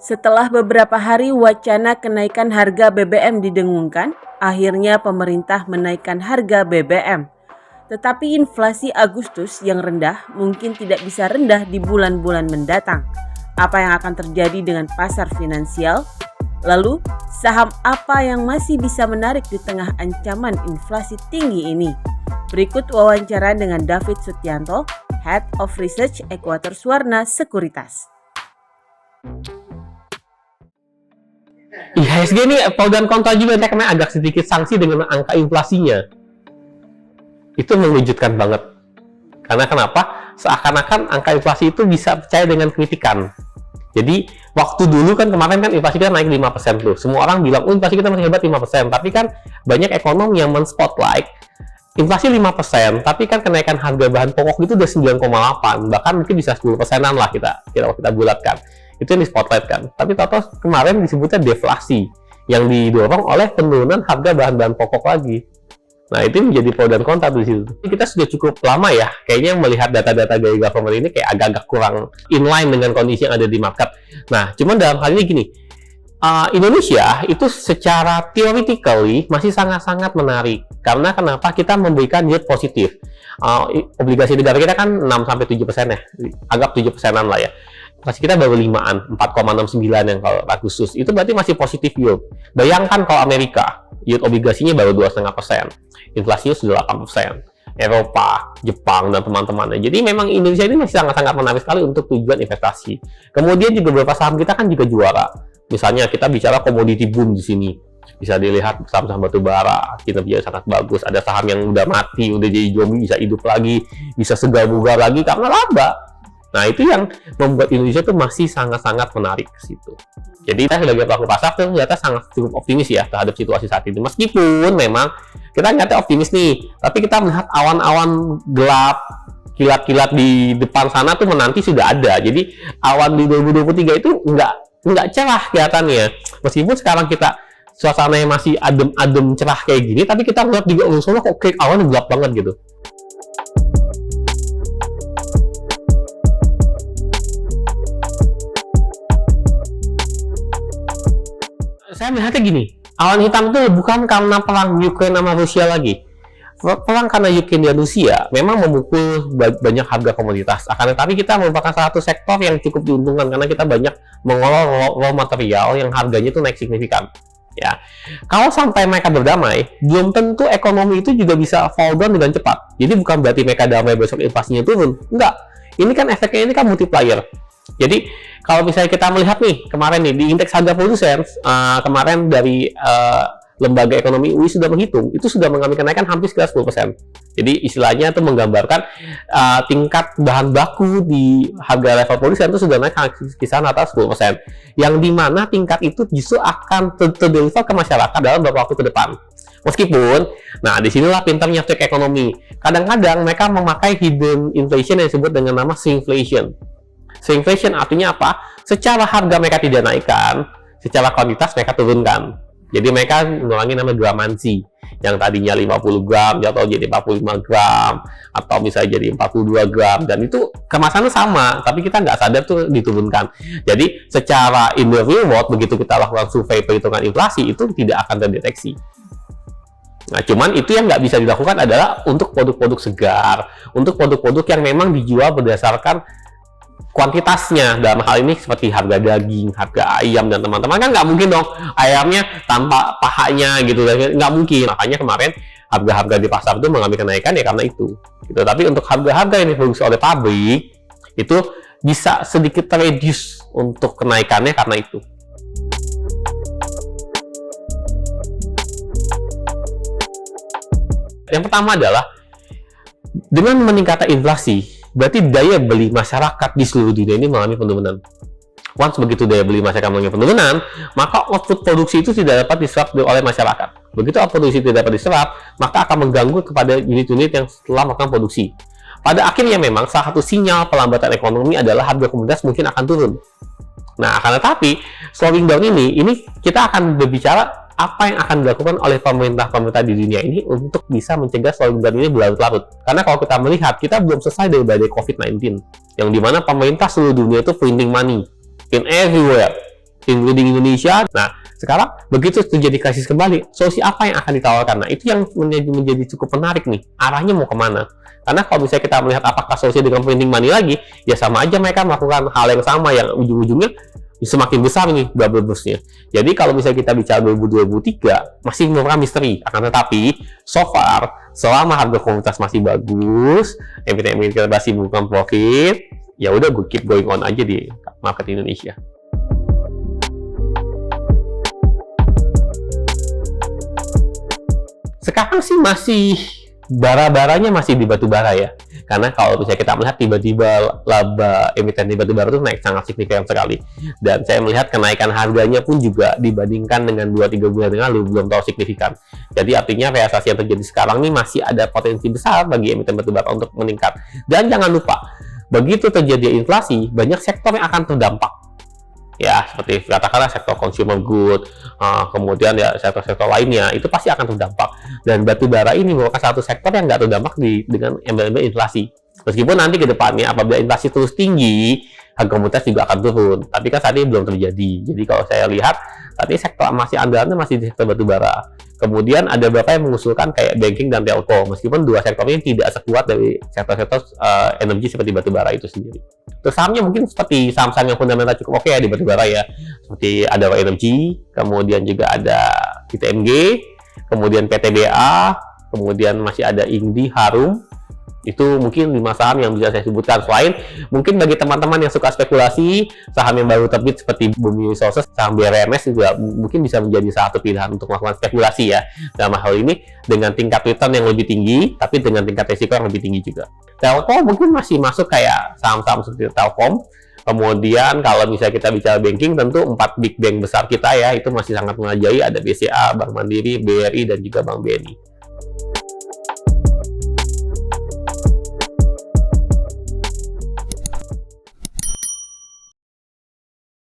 Setelah beberapa hari wacana kenaikan harga BBM didengungkan, akhirnya pemerintah menaikkan harga BBM. Tetapi inflasi Agustus yang rendah mungkin tidak bisa rendah di bulan-bulan mendatang. Apa yang akan terjadi dengan pasar finansial? Lalu, saham apa yang masih bisa menarik di tengah ancaman inflasi tinggi ini? Berikut wawancara dengan David Sutianto, Head of Research Ekuator Suwarna Sekuritas. IHSG ini pro dan kontra juga, karena agak sedikit sanksi dengan angka inflasinya. Itu mengejutkan banget. Karena kenapa? Seakan-akan angka inflasi itu bisa percaya dengan kritikan. Jadi, waktu dulu kan kemarin kan inflasi kita naik 5% tuh. Semua orang bilang, inflasi kita masih hebat 5%. Tapi kan banyak ekonom yang men-spotlight inflasi 5%, tapi kan kenaikan harga bahan pokok itu udah 9,8. Bahkan mungkin bisa 10%-an lah kita bulatkan. Itu yang di-spotlight kan. Tapi total kemarin disebutnya deflasi, yang didorong oleh penurunan harga bahan-bahan pokok lagi. Nah, itu menjadi pro dan kontra di situ. Kita sudah cukup lama ya, kayaknya melihat data-data dari government ini kayak agak-agak kurang inline dengan kondisi yang ada di market. Nah, cuman dalam hal ini gini, Indonesia itu secara theoretically masih sangat-sangat menarik. Karena kenapa? Kita memberikan yield positif. Obligasi negara kita kan 6-7% ya, anggap 7%-an lah ya. Inflasi kita baru 5-an, 4,69 yang kalau Agustus. Itu berarti masih positif yield. Bayangkan kalau Amerika, yield obligasinya baru 2,5%. Inflasinya sudah 8%. Eropa, Jepang, dan teman-temannya. Jadi memang Indonesia ini masih sangat-sangat menarik sekali untuk tujuan investasi. Kemudian juga beberapa saham kita kan juga juara. Misalnya kita bicara komoditi boom di sini. Bisa dilihat saham-saham batu bara, kinerjanya sangat bagus. Ada saham yang udah mati, udah jadi zombie, bisa hidup lagi, bisa segar-bugar lagi karena laba. Nah, itu yang membuat Indonesia itu masih sangat-sangat menarik ke situ. Jadi, kita sebagai pelaku pasar tuh ternyata sangat cukup optimis ya terhadap situasi saat ini. Meskipun memang kita nyata optimis nih, tapi kita melihat awan-awan gelap, kilat-kilat di depan sana tuh menanti sudah ada. Jadi, awan di 2023 itu nggak cerah kelihatannya. Meskipun sekarang kita suasananya masih adem-adem cerah kayak gini, tapi kita melihat juga urusannya kok kayak awan gelap banget gitu. Saya melihatnya gini, awan hitam itu bukan karena perang Ukraina sama Rusia lagi. Perang karena Ukraina dan Rusia memang memukul banyak harga komoditas. Akan tetapi kita merupakan salah satu sektor yang cukup diuntungkan karena kita banyak mengolah raw material yang harganya itu naik signifikan. Ya, kalau sampai mereka berdamai, belum tentu ekonomi itu juga bisa fall down dengan cepat. Jadi bukan berarti mereka damai besok inflasinya turun. Enggak. Ini kan efeknya ini kan multiplier. Jadi kalau misalnya kita melihat nih kemarin nih di indeks harga produsen kemarin dari lembaga ekonomi UI sudah menghitung itu sudah mengalami kenaikan hampir sekitar 10%. Jadi istilahnya itu menggambarkan tingkat bahan baku di harga level produsen itu sudah naik kisaran atas 10%. Yang dimana tingkat itu justru akan terdeliver ke masyarakat dalam beberapa waktu ke depan. Meskipun, nah disinilah pintarnya trik ekonomi. Kadang-kadang mereka memakai hidden inflation yang disebut dengan nama shrinkflation. Shrinkflation artinya apa? Secara harga mereka tidak naikkan, secara kuantitas mereka turunkan. Jadi mereka mengulangi nama gramansi, yang tadinya 50 gram jatuh jadi 45 gram, atau misalnya jadi 42 gram, dan itu kemasannya sama, tapi kita nggak sadar tuh diturunkan. Jadi secara in the real world, begitu kita lakukan survei perhitungan inflasi, itu tidak akan terdeteksi. Nah, cuman itu yang nggak bisa dilakukan adalah untuk produk-produk segar, untuk produk-produk yang memang dijual berdasarkan kuantitasnya. Dalam hal ini seperti harga daging, harga ayam, dan teman-teman kan nggak mungkin dong ayamnya tanpa pahanya gitu, nggak mungkin. Makanya kemarin harga-harga di pasar itu mengalami kenaikan ya karena itu gitu. Tapi untuk harga-harga yang diproduksi oleh pabrik itu bisa sedikit reduce untuk kenaikannya karena itu. Yang pertama adalah dengan meningkatnya inflasi, berarti daya beli masyarakat di seluruh dunia ini mengalami penurunan. Once begitu daya beli masyarakat mengalami penurunan, maka output produksi itu tidak dapat diserap oleh masyarakat. Begitu output produksi tidak dapat diserap, maka akan mengganggu kepada unit-unit yang telah melakukan produksi. Pada akhirnya memang salah satu sinyal pelambatan ekonomi adalah harga komoditas mungkin akan turun. Nah, akan tetapi slowing down ini kita akan berbicara apa yang akan dilakukan oleh pemerintah-pemerintah di dunia ini untuk bisa mencegah slowing down ini berlarut-larut. Karena kalau kita melihat, kita belum selesai dari badai COVID-19, yang dimana pemerintah seluruh dunia itu printing money in everywhere. including Indonesia. Nah, sekarang begitu terjadi krisis kembali, solusi apa yang akan ditawarkan? Nah, itu yang menjadi cukup menarik nih, arahnya mau kemana? Karena kalau misalnya kita melihat apakah solusi dengan printing money lagi, ya sama aja mereka melakukan hal yang sama yang ujung-ujungnya semakin besar nih bubble burst-nya. Jadi kalau misalnya kita bicara 2023, masih merupakan misteri. Akan tetapi, so far, selama harga komoditas masih bagus, emiten-emiten masih membuka profit, ya udah gue keep going on aja di market Indonesia. Sekarang sih masih bara-baranya masih di batu bara ya. Karena kalau misalnya kita melihat tiba-tiba laba emiten di batu bara itu naik sangat signifikan sekali. Dan saya melihat kenaikan harganya pun juga dibandingkan dengan 2-3 bulan yang lalu belum terlalu signifikan. Jadi artinya realisasi yang terjadi sekarang ini masih ada potensi besar bagi emiten batu bara untuk meningkat. Dan jangan lupa, begitu terjadi inflasi, banyak sektor yang akan terdampak. Ya, seperti katakanlah sektor consumer good, kemudian ya sektor-sektor lainnya, itu pasti akan terdampak. Dan batu bara ini merupakan satu sektor yang nggak terdampak dengan embel-embel inflasi. Meskipun nanti ke depannya apabila inflasi terus tinggi, harga komoditas juga akan turun. Tapi kan saat ini belum terjadi. Jadi kalau saya lihat, saat ini sektor masih andalannya masih di sektor batu bara. Kemudian ada beberapa yang mengusulkan kayak banking dan telco, meskipun dua sektor ini tidak sekuat dari sektor-sektor energi seperti batu bara itu sendiri. Terus sahamnya mungkin seperti saham-saham yang fundamental cukup oke ya di batu bara ya, seperti ada Energy, kemudian juga ada ITMG, kemudian PTBA, kemudian masih ada Indi, Harum. Itu mungkin 5 saham yang bisa saya sebutkan. Selain mungkin bagi teman-teman yang suka spekulasi, saham yang baru terbit seperti Bumi Resources, saham BRMS juga mungkin bisa menjadi satu pilihan untuk melakukan spekulasi ya. Dalam hal ini dengan tingkat return yang lebih tinggi, tapi dengan tingkat risiko yang lebih tinggi juga. Telkom mungkin masih masuk kayak saham-saham seperti Telkom. Kemudian kalau misalnya kita bicara banking, tentu 4 big bank besar kita ya, itu masih sangat menghargai, ada BCA, Bank Mandiri, BRI, dan juga Bank BNI.